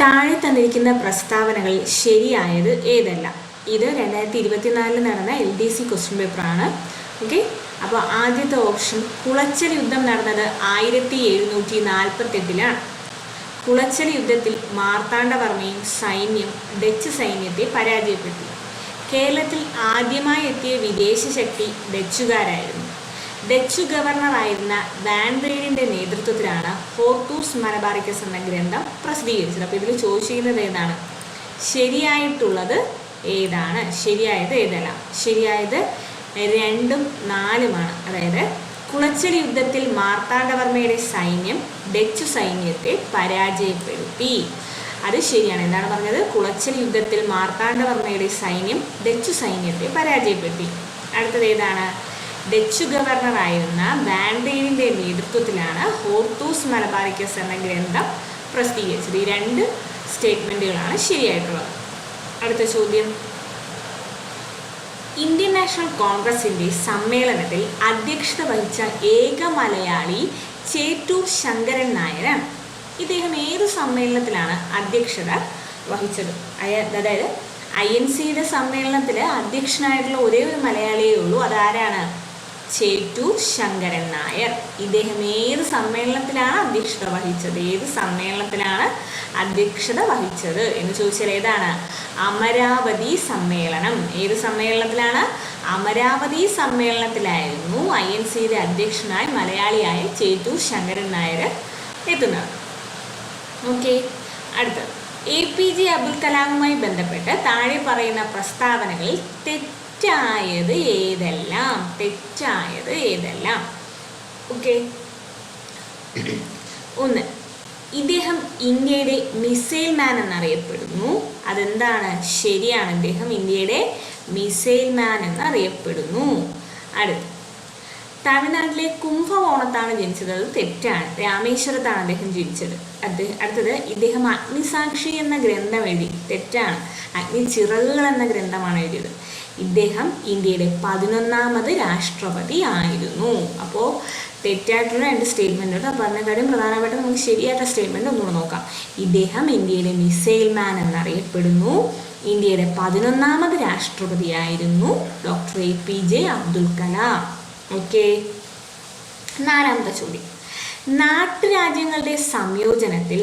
താഴെ തന്നിരിക്കുന്ന പ്രസ്താവനകളിൽ ശരിയായത് ഏതെല്ലാം? ഇത് 2024 നടന്ന LDC ക്വസ്റ്റ്യൻ പേപ്പറാണ്. ഓക്കെ, അപ്പോൾ ആദ്യത്തെ ഓപ്ഷൻ കുളച്ചൽ യുദ്ധം നടന്നത് 1748-ലാണ്. കുളച്ചൽ യുദ്ധത്തിൽ മാർത്താണ്ഡവർമ്മയും സൈന്യം ഡച്ച് സൈന്യത്തെ പരാജയപ്പെടുത്തി. കേരളത്തിൽ ആദ്യമായി എത്തിയ വിദേശ ശക്തി ഡച്ചുകാരായിരുന്നു. ഡച്ചു ഗവർണറായിരുന്ന വാൻ റീഡിൻ്റെ നേതൃത്വത്തിലാണ് ഹോർത്തൂസ് മലബാറിക്കസ് എന്ന ഗ്രന്ഥം പ്രസിദ്ധീകരിച്ചത്. അപ്പോൾ ഇതിൽ ചോദിച്ചിരിക്കുന്നത് ഏതാണ്? ശരിയായിട്ടുള്ളത് ഏതാണ്? ശരിയായത് ഏതെല്ലാം? ശരിയായത് 2ഉം 4ഉമാണ്. അതായത് കുളച്ചൽ യുദ്ധത്തിൽ മാർത്താണ്ഡവർമ്മയുടെ സൈന്യം ഡച്ചു സൈന്യത്തെ പരാജയപ്പെടുത്തി. അത് ശരിയാണ്. എന്താണ് പറഞ്ഞത്? കുളച്ചൽ യുദ്ധത്തിൽ മാർത്താണ്ഡവർമ്മയുടെ സൈന്യം ഡച്ചു സൈന്യത്തെ പരാജയപ്പെടുത്തി. അടുത്തത് ഏതാണ്? ഡച്ചു ഗവർണറായിരുന്ന വാൻ റീഡിൻ്റെ നേതൃത്വത്തിലാണ് ഹോർത്തൂസ് മലബാറിക്കസ് എന്ന ഗ്രന്ഥം പ്രസിദ്ധീകരിച്ചത്. ഈ 2 സ്റ്റേറ്റ്മെൻറ്റുകളാണ് ശരിയായിട്ടുള്ളത്. അടുത്ത ചോദ്യം, ഇന്ത്യൻ നാഷണൽ കോൺഗ്രസിൻ്റെ സമ്മേളനത്തിൽ അധ്യക്ഷത വഹിച്ച ഏക മലയാളി ചേറ്റൂർ ശങ്കരൻ നായരാണ്. ഇദ്ദേഹം ഏത് സമ്മേളനത്തിലാണ് അധ്യക്ഷത വഹിച്ചത്? അതായത് INCയുടെ സമ്മേളനത്തിൽ അധ്യക്ഷനായിട്ടുള്ള ഒരേ ഒരു മലയാളിയേ ഉള്ളൂ. അതാരാണ്? ചേറ്റൂർ ശങ്കരൻ നായർ. ഇദ്ദേഹം ഏത് സമ്മേളനത്തിലാണ് അധ്യക്ഷത വഹിച്ചത്? ഏത് സമ്മേളനത്തിലാണ് അധ്യക്ഷത വഹിച്ചത് എന്ന് ചോദിച്ചാൽ ഏതാണ്? അമരാവതി സമ്മേളനം. ഏത് സമ്മേളനത്തിലാണ്? അമരാവതി സമ്മേളനത്തിലായിരുന്നു INCയുടെ അധ്യക്ഷനായി മലയാളിയായ ചേറ്റൂർ ശങ്കരൻ നായർ എത്തുന്നത്. ഓക്കെ, അടുത്തത് APJ അബ്ദുൽ കലാമുമായി ബന്ധപ്പെട്ട് താഴെ പറയുന്ന പ്രസ്താവനകളിൽ തെറ്റായത് ഏതെല്ലാം? തെറ്റായത് ഏതെല്ലാം? ഓക്കെ, 1, ഇദ്ദേഹം ഇന്ത്യയുടെ മിസൈൽ മാൻ എന്നറിയപ്പെടുന്നു. അതെന്താണ്? ശരിയാണ്. ഇദ്ദേഹം ഇന്ത്യയുടെ മിസൈൽ മാൻ എന്നറിയപ്പെടുന്നു. അടുത്ത, തമിഴ്നാട്ടിലെ കുംഭകോണത്താണ് ജനിച്ചത്. അത് തെറ്റാണ്. രാമേശ്വരത്താണ് അദ്ദേഹം ജനിച്ചത്. അടുത്തത്, ഇദ്ദേഹം അഗ്നിസാക്ഷി എന്ന ഗ്രന്ഥം എഴുതി. തെറ്റാണ്. അഗ്നിച്ചിറകുകൾ എന്ന ഗ്രന്ഥമാണ് എഴുതിയത്. ഇദ്ദേഹം ഇന്ത്യയുടെ 11ാമത് രാഷ്ട്രപതി ആയിരുന്നു. അപ്പോൾ തെറ്റായിട്ടുള്ള 2 സ്റ്റേറ്റ്മെൻറ്റുണ്ട്. അപ്പോൾ അതിനെക്കാളും പ്രധാനപ്പെട്ട നമുക്ക് ശരിയായിട്ടുള്ള സ്റ്റേറ്റ്മെൻറ്റ് ഒന്നുകൂടെ നോക്കാം. ഇദ്ദേഹം ഇന്ത്യയുടെ മിസൈൽ മാൻ എന്നറിയപ്പെടുന്നു. ഇന്ത്യയുടെ 11ാമത് രാഷ്ട്രപതിയായിരുന്നു doctor APJ Abdul Kalam. Okay, 4ാമത്തെ ചോദ്യം, നാട്ടുരാജ്യങ്ങളുടെ സംയോജനത്തിൽ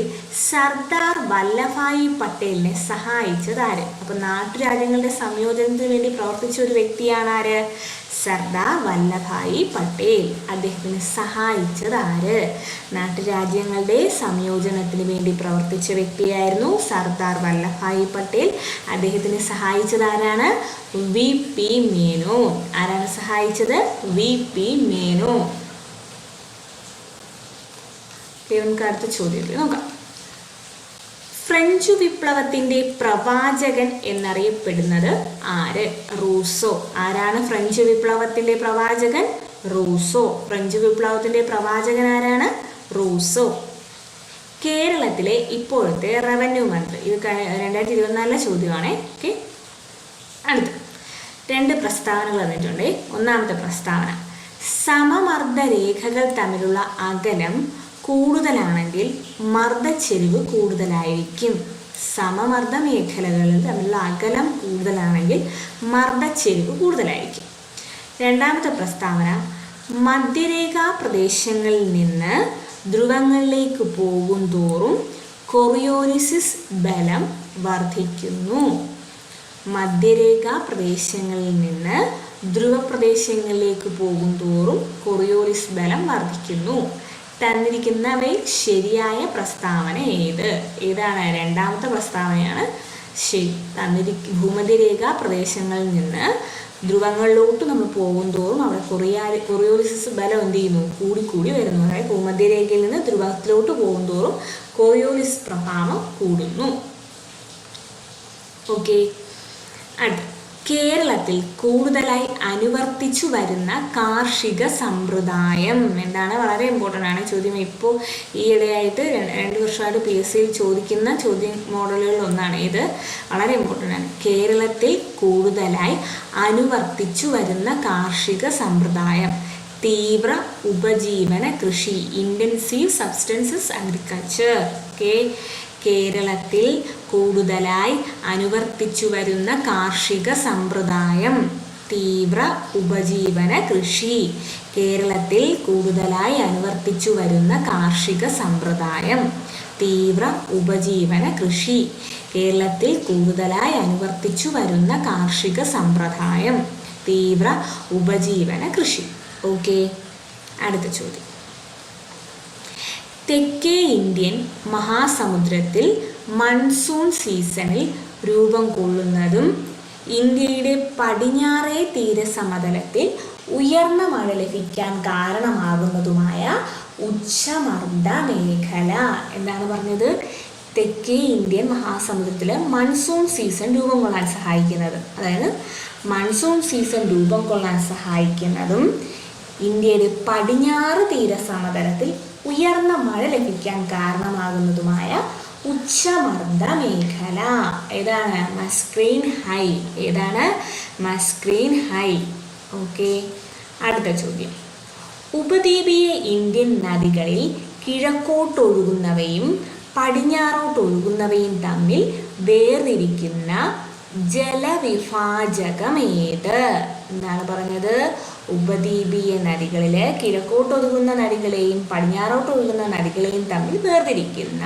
സർദാർ വല്ലഭായി പട്ടേലിനെ സഹായിച്ചത് ആര്? അപ്പോൾ നാട്ടുരാജ്യങ്ങളുടെ സംയോജനത്തിന് വേണ്ടി പ്രവർത്തിച്ച ഒരു വ്യക്തിയാണ് ആര്? സർദാർ വല്ലഭായി പട്ടേൽ. അദ്ദേഹത്തിന് സഹായിച്ചത് ആര്? നാട്ടുരാജ്യങ്ങളുടെ സംയോജനത്തിന് വേണ്ടി പ്രവർത്തിച്ച വ്യക്തിയായിരുന്നു സർദാർ വല്ലഭായി പട്ടേൽ. അദ്ദേഹത്തിന് സഹായിച്ചത് ആരാണ്? VP മേനോൻ. ആരാണ് സഹായിച്ചത്? VP മേനോൻ. നമുക്ക് അടുത്ത ചോദ്യത്തിൽ നോക്കാം. ഫ്രഞ്ച് വിപ്ലവത്തിന്റെ പ്രവാചകൻ എന്നറിയപ്പെടുന്നത് ആര്? റൂസോ. ആരാണ് ഫ്രഞ്ച് വിപ്ലവത്തിന്റെ പ്രവാചകൻ? റൂസോ. ഫ്രഞ്ച് വിപ്ലവത്തിന്റെ പ്രവാചകൻ ആരാണ്? റൂസോ. കേരളത്തിലെ ഇപ്പോഴത്തെ റവന്യൂ മന്ത്രി. ഇത് 2024 ചോദ്യമാണ്. ഓക്കെ, അടുത്ത 2 പ്രസ്താവനകൾ തന്നിട്ടുണ്ട്. 1ാമത്തെ പ്രസ്താവന, സമമർദ്ദ രേഖകൾ തമ്മിലുള്ള അകലം കൂടുതലാണെങ്കിൽ മർദ്ദച്ചെരിവ് കൂടുതലായിരിക്കും. സമമർദ്ദ മേഖലകളിൽ തമ്മിലുള്ള അകലം കൂടുതലാണെങ്കിൽ മർദ്ദച്ചെരിവ് കൂടുതലായിരിക്കും. 2ാമത്തെ പ്രസ്താവന, മധ്യരേഖാ പ്രദേശങ്ങളിൽ നിന്ന് ധ്രുവങ്ങളിലേക്ക് പോകും തോറും കൊറിയോലിസിസ് ബലം വർദ്ധിക്കുന്നു. മധ്യരേഖാ പ്രദേശങ്ങളിൽ നിന്ന് ധ്രുവപ്രദേശങ്ങളിലേക്ക് പോകും തോറും കൊറിയോലിസ് ബലം വർദ്ധിക്കുന്നു. തന്നിരിക്കുന്നവയിൽ ശരിയായ പ്രസ്താവന ഏത്? ഏതാണ്? 2ാമത്തെ പ്രസ്താവനയാണ് ശരി. ഭൂമധ്യരേഖാ പ്രദേശങ്ങളിൽ നിന്ന് ധ്രുവങ്ങളിലോട്ട് നമ്മൾ പോകും തോറും അവിടെ കൊറിയോലിസിസ് ബലം എന്ത് ചെയ്യുന്നു? കൂടിക്കൂടി വരുന്നു. അതായത് ഭൂമധ്യരേഖയിൽ നിന്ന് ധ്രുവത്തിലോട്ട് പോകും തോറും കൊറിയോലിസ് പ്രഭാവം കൂടുന്നു. ഓക്കെ, അടുത്ത, കേരളത്തിൽ കൂടുതലായി അനുവർത്തിച്ചു വരുന്ന കാർഷിക സമ്പ്രദായം എന്താണ്? വളരെ ഇമ്പോർട്ടൻ്റ് ആണ് ചോദ്യം. ഇപ്പോൾ ഈയിടെയായിട്ട് 2 വർഷമായിട്ട് PSCയിൽ ചോദിക്കുന്ന ചോദ്യ മോഡലുകളിൽ ഒന്നാണ് ഇത്. വളരെ ഇമ്പോർട്ടൻ്റ് ആണ്. കേരളത്തിൽ കൂടുതലായി അനുവർത്തിച്ചു വരുന്ന കാർഷിക സമ്പ്രദായം തീവ്ര ഉപജീവന കൃഷി, ഇൻറ്റൻസീവ് സബ്സ്റ്റൻസസ് അഗ്രികൾച്ചർ. ഓക്കെ, കേരളത്തിൽ കൂടുതലായി അനുവർത്തിച്ചു വരുന്ന കാർഷിക സമ്പ്രദായം തീവ്ര ഉപജീവന കൃഷി. കേരളത്തിൽ കൂടുതലായി അനുവർത്തിച്ചു വരുന്ന കാർഷിക സമ്പ്രദായം തീവ്ര ഉപജീവന കൃഷി. കേരളത്തിൽ കൂടുതലായി അനുവർത്തിച്ചു വരുന്ന കാർഷിക സമ്പ്രദായം തീവ്ര ഉപജീവന കൃഷി. ഓക്കെ, അടുത്ത ചോദ്യം. തെക്കേ ഇന്ത്യൻ മഹാസമുദ്രത്തിൽ മൺസൂൺ സീസണിൽ രൂപം കൊള്ളുന്നതും ഇന്ത്യയുടെ പടിഞ്ഞാറേ തീരസമതലത്തിൽ ഉയർന്ന മഴ ലഭിക്കാൻ കാരണമാകുന്നതുമായ ഉച്ചമർദ്ദ മേഖല. എന്താണ് പറഞ്ഞത്? തെക്കേ ഇന്ത്യൻ മഹാസമുദ്രത്തിൽ മൺസൂൺ സീസൺ രൂപം കൊള്ളാൻ സഹായിക്കുന്നത്, അതായത് മൺസൂൺ സീസൺ രൂപം കൊള്ളാൻ സഹായിക്കുന്നതും ഇന്ത്യയുടെ പടിഞ്ഞാറ് തീരസമതലത്തിൽ ഉയർന്ന മഴ ലഭിക്കാൻ കാരണമാകുന്നതുമായ ഉച്ചമർദ്ദ മേഖല ഏതാണ്? മസ്ക്രീൻ ഹൈ. ഏതാണ്? മസ്ക്രീൻ ഹൈ. ഓക്കെ, അടുത്ത ചോദ്യം. ഉപദ്വീപീയ ഇന്ത്യൻ നദികളിൽ കിഴക്കോട്ടൊഴുകുന്നവയും പടിഞ്ഞാറോട്ടൊഴുകുന്നവയും തമ്മിൽ വേർതിരിക്കുന്ന ജലവിഭാജകമേത്? എന്താണ് പറഞ്ഞത്? ഉപദ്വീപീയ നദികളില് കിഴക്കോട്ടൊഴുകുന്ന നദികളെയും പടിഞ്ഞാറോട്ടൊഴുകുന്ന നദികളെയും തമ്മിൽ വേർതിരിക്കുന്ന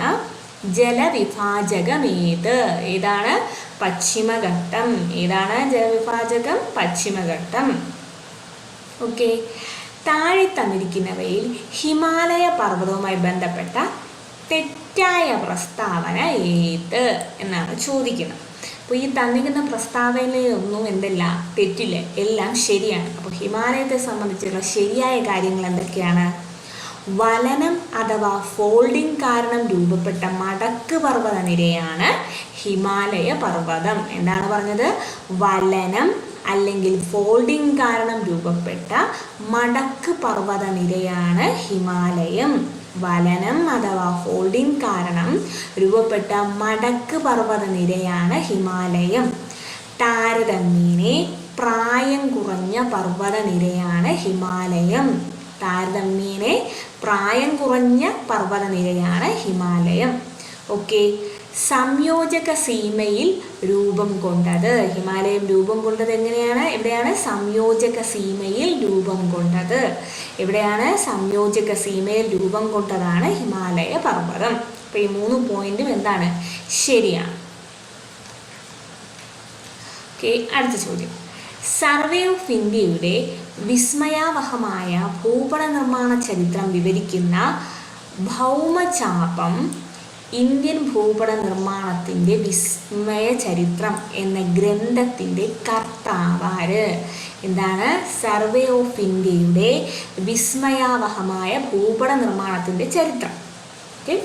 ജലവിഭാജകമേത്? ഏതാണ്? പശ്ചിമഘട്ടം. ഏതാണ് ജലവിഭാജകം? പശ്ചിമഘട്ടം. ഓക്കെ, താഴെ തന്നിരിക്കുന്നവയിൽ ഹിമാലയ പർവ്വതവുമായി ബന്ധപ്പെട്ട തെറ്റായ പ്രസ്താവന ഏത് എന്നാണ് ചോദിക്കുന്നത്. അപ്പോൾ ഈ തന്നിരിക്കുന്ന പ്രസ്താവനയിലൊന്നും എന്തല്ല തെറ്റില്ല, എല്ലാം ശരിയാണ്. അപ്പോൾ ഹിമാലയത്തെ സംബന്ധിച്ചുള്ള ശരിയായ കാര്യങ്ങൾ എന്തൊക്കെയാണ്? വലനം അഥവാ ഫോൾഡിംഗ് കാരണം രൂപപ്പെട്ട മടക്ക് പർവ്വത നിരയാണ് ഹിമാലയ പർവ്വതം. എന്താണ് പറഞ്ഞത്? വലനം അല്ലെങ്കിൽ ഫോൾഡിംഗ് കാരണം രൂപപ്പെട്ട മടക്ക് പർവ്വത നിരയാണ് ഹിമാലയം. വലനം അഥവാ ഫോൾഡിംഗ് കാരണം രൂപപ്പെട്ട മടക്ക് പർവ്വത നിരയാണ് ഹിമാലയം. താരതമ്യേന പ്രായം കുറഞ്ഞ പർവ്വത നിരയാണ് ഹിമാലയം. താരതമ്യേന പ്രായം കുറഞ്ഞ പർവ്വത നിരയാണ് ഹിമാലയം. ഓക്കെ, സംയോജക സീമയിൽ രൂപം കൊണ്ടത്. ഹിമാലയം രൂപം കൊണ്ടത് എങ്ങനെയാണ്? എവിടെയാണ്? സംയോജക സീമയിൽ രൂപം കൊണ്ടത്. എവിടെയാണ്? സംയോജക സീമയിൽ രൂപം കൊണ്ടതാണ് ഹിമാലയ പർവ്വതം. അപ്പോൾ ഈ 3 പോയിന്റും എന്താണ്? ശരിയാണ്. ഓക്കെ, അടുത്ത ചോദ്യം. സർവേ ഓഫ് ഇന്ത്യയുടെ വിസ്മയാവഹമായ ഭൂപട നിർമ്മാണ ചരിത്രം വിവരിക്കുന്ന ഭൗമചാപം ഇന്ത്യൻ ഭൂപട നിർമ്മാണത്തിൻ്റെ വിസ്മയ ചരിത്രം എന്ന ഗ്രന്ഥത്തിൻ്റെ കർത്താവാര്? എന്താണ്? സർവേ ഓഫ് ഇന്ത്യയുടെ വിസ്മയാവഹമായ ഭൂപട നിർമ്മാണത്തിൻ്റെ ചരിത്രം.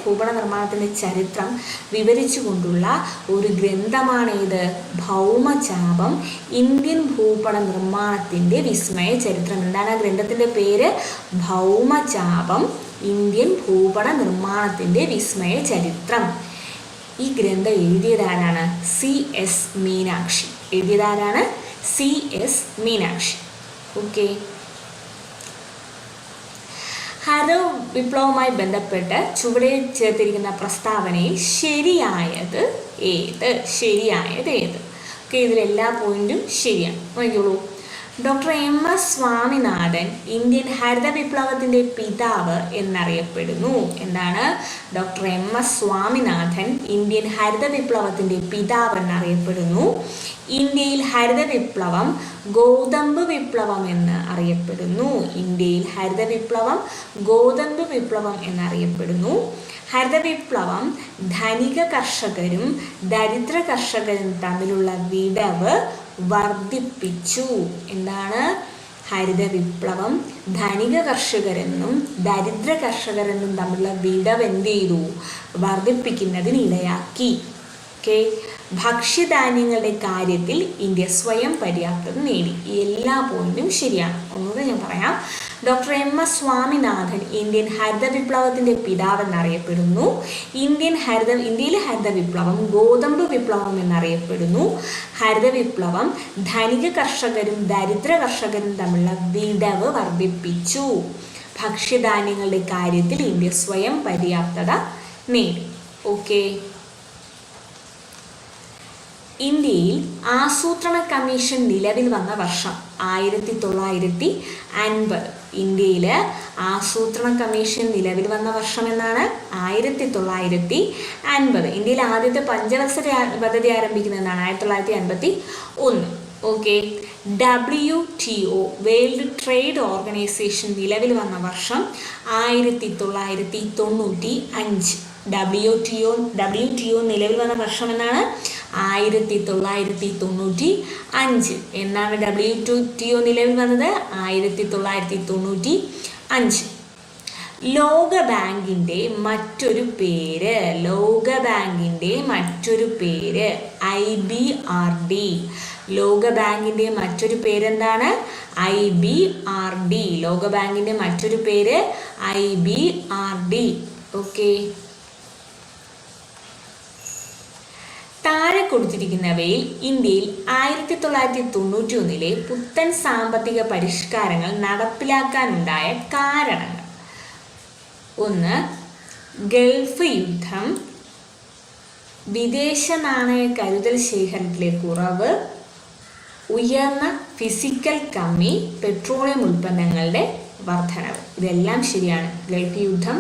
ഭൂപട നിർമ്മാണത്തിൻ്റെ ചരിത്രം വിവരിച്ചുകൊണ്ടുള്ള ഒരു ഗ്രന്ഥമാണ് ഇത്. ഭൗമചാപം ഇന്ത്യൻ ഭൂപട നിർമ്മാണത്തിൻ്റെ വിസ്മയ ചരിത്രം. എന്താണ് ഗ്രന്ഥത്തിൻ്റെ പേര്? ഭൗമചാപം ഇന്ത്യൻ ഭൂപട നിർമ്മാണത്തിൻ്റെ വിസ്മയ ചരിത്രം. ഈ ഗ്രന്ഥം എഴുതിയതാരാണ്? C.S. മീനാക്ഷി. എഴുതിയതാരാണ്? C.S. മീനാക്ഷി. ഓക്കെ, ഹരിത വിപ്ലവവുമായി ബന്ധപ്പെട്ട് ചുവടെ ചേർത്തിരിക്കുന്ന പ്രസ്താവനയിൽ ശരിയായത് ഏത്? ശരിയായത് ഏത്? ഓക്കെ, ഇതിലെല്ലാ പോയിന്റും ശരിയാണ്. നോക്കിക്കോളൂ. Doctor M.S. സ്വാമിനാഥൻ ഇന്ത്യൻ ഹരിത വിപ്ലവത്തിൻ്റെ പിതാവ് എന്നറിയപ്പെടുന്നു. എന്താണ്? Doctor M.S. സ്വാമിനാഥൻ ഇന്ത്യൻ ഹരിത വിപ്ലവത്തിൻ്റെ പിതാവ് എന്നറിയപ്പെടുന്നു. ഇന്ത്യയിൽ ഹരിത വിപ്ലവം ഗോതമ്പ് വിപ്ലവം എന്ന് അറിയപ്പെടുന്നു. ഇന്ത്യയിൽ ഹരിത വിപ്ലവം ഗോതമ്പ് വിപ്ലവം എന്നറിയപ്പെടുന്നു. ഹരിത വിപ്ലവം ധനിക കർഷകരും ദരിദ്ര കർഷകരും തമ്മിലുള്ള വിടവ് വർദ്ധിപ്പിച്ചു. എന്താണ്? ഹരിത വിപ്ലവം ധനിക കർഷകരെന്നും ദരിദ്ര കർഷകരെന്നും തമ്മിലുള്ള വിടവ് എന്ത് ചെയ്തു? വർദ്ധിപ്പിക്കുന്നതിന് ഇടയാക്കി. ഓക്കെ, ഭക്ഷ്യധാന്യങ്ങളുടെ കാര്യത്തിൽ ഇന്ത്യ സ്വയം പര്യാപ്തത നേടി. ഈ എല്ലാ പോയിന്റും ശരിയാണ്. ഒന്നുകൂടെ ഞാൻ പറയാം. Doctor M.S. സ്വാമിനാഥൻ ഇന്ത്യൻ ഹരിത വിപ്ലവത്തിൻ്റെ പിതാവ് എന്നറിയപ്പെടുന്നു. ഇന്ത്യയിലെ ഹരിത വിപ്ലവം ഗോതമ്പ് വിപ്ലവം എന്നറിയപ്പെടുന്നു. ഹരിത വിപ്ലവം ധനിക കർഷകരും ദരിദ്ര കർഷകരും തമ്മിലുള്ള വിടവ് വർദ്ധിപ്പിച്ചു. ഭക്ഷ്യധാന്യങ്ങളുടെ കാര്യത്തിൽ ഇന്ത്യ സ്വയം പര്യാപ്തത നേടി. ഓക്കെ, ഇന്ത്യയിൽ ആസൂത്രണ കമ്മീഷൻ നിലവിൽ വന്ന വർഷം 1950. ഇന്ത്യയിൽ ആസൂത്രണ കമ്മീഷൻ നിലവിൽ വന്ന വർഷം എന്നാണ് 1950. ഇന്ത്യയിൽ ആദ്യത്തെ പഞ്ചവത്സര പദ്ധതി ആരംഭിക്കുന്നത് എന്നാണ് 1951. Okay. WTO world trade organisation നിലവിൽ വന്ന വർഷം 1995. WTO നിലവിൽ വന്ന വർഷം എന്നാണ് 1995. എന്നാണ് WTO നിലവിൽ വന്നത്? 1995. ലോകബാങ്കിൻ്റെ മറ്റൊരു പേര് IBRD. ലോകബാങ്കിൻ്റെ മറ്റൊരു പേരെന്താണ്? IBRD. ലോകബാങ്കിൻ്റെ മറ്റൊരു പേര് IBRD. ഓക്കെ. താഴെ കൊടുത്തിരിക്കുന്നവയിൽ ഇന്ത്യയിൽ 1991 പുത്തൻ സാമ്പത്തിക പരിഷ്കാരങ്ങൾ നടപ്പിലാക്കാനുണ്ടായ കാരണങ്ങൾ. 1. ഗൾഫ് യുദ്ധം, വിദേശ നാണയ കരുതൽ ശേഖരത്തിലെ കുറവ്, ഉയർന്ന ഫിസിക്കൽ കമ്മി, പെട്രോളിയം ഉൽപ്പന്നങ്ങളുടെ വർധനവ്. ഇതെല്ലാം ശരിയാണ്. ഗൾഫ് യുദ്ധം,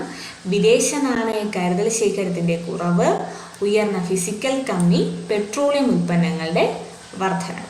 വിദേശ നാണയ കരുതൽ ശേഖരത്തിൻ്റെ കുറവ്, ഉയർന്ന ഫിസിക്കൽ കമ്മി, പെട്രോളിയം ഉൽപ്പന്നങ്ങളുടെ വർധനവ്.